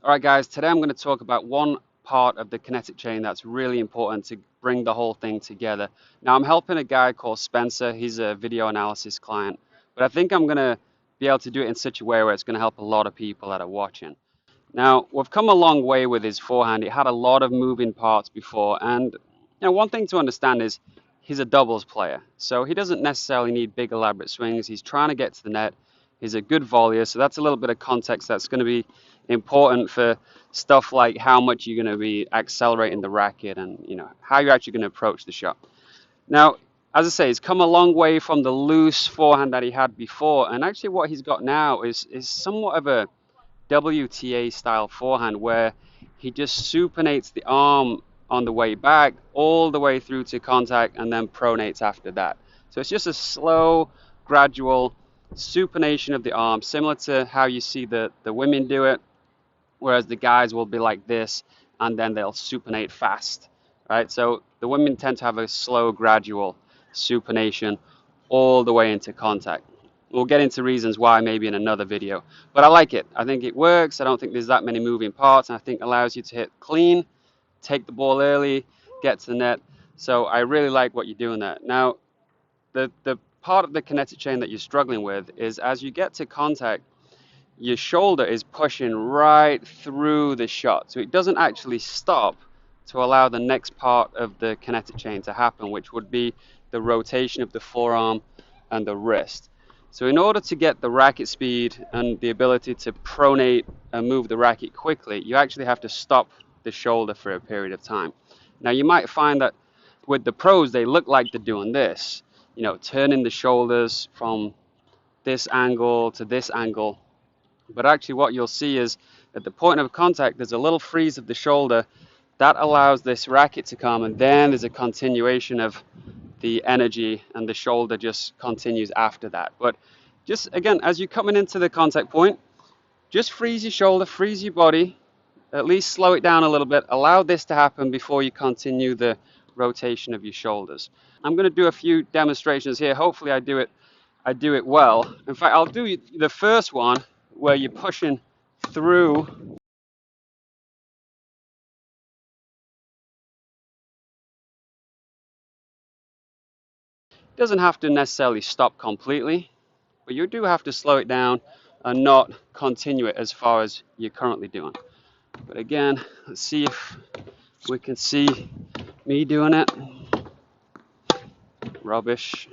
Alright guys, today I'm going to talk about one part of the kinetic chain that's really important to bring the whole thing together. Now I'm helping a guy called Spencer. He's a video analysis client, but I think I'm going to be able to do it in such a way where it's going to help a lot of people that are watching. Now we've come a long way with his forehand. It had a lot of moving parts before, and one thing to understand is he's a doubles player, so he doesn't necessarily need big elaborate swings. He's trying to get to the net. He's a good volleyer, so that's a little bit of context that's going to be important for stuff like how much you're going to be accelerating the racket and how you're actually going to approach the shot. Now, as I say, he's come a long way from the loose forehand that he had before, and actually what he's got now is somewhat of a WTA style forehand where he just supinates the arm on the way back all the way through to contact and then pronates after that. So it's just a slow, gradual supination of the arm, similar to how you see the women do it, whereas the guys will be like this and then they'll supinate fast, right? So the women tend to have a slow, gradual supination all the way into contact. We'll get into reasons why maybe in another video, but I like it. I think it works. I don't think there's that many moving parts, and I think it allows you to hit clean, take the ball early, get to the net. So I really like what you're doing there. Now, the part of the kinetic chain that you're struggling with is as you get to contact, your shoulder is pushing right through the shot. So it doesn't actually stop to allow the next part of the kinetic chain to happen, which would be the rotation of the forearm and the wrist. So in order to get the racket speed and the ability to pronate and move the racket quickly, you actually have to stop the shoulder for a period of time. Now you might find that with the pros, they look like they're doing this, turning the shoulders from this angle to this angle. But actually what you'll see is at the point of contact, there's a little freeze of the shoulder that allows this racket to come, and then there's a continuation of the energy and the shoulder just continues after that. But just again, as you're coming into the contact point, just freeze your shoulder, freeze your body, at least slow it down a little bit, allow this to happen before you continue the rotation of your shoulders. I'm going to do a few demonstrations here. Hopefully I do it well. In fact, I'll do the first one where you're pushing through. It doesn't have to necessarily stop completely, but you do have to slow it down and not continue it as far as you're currently doing. But again, let's see if we can see me doing it. Rubbish.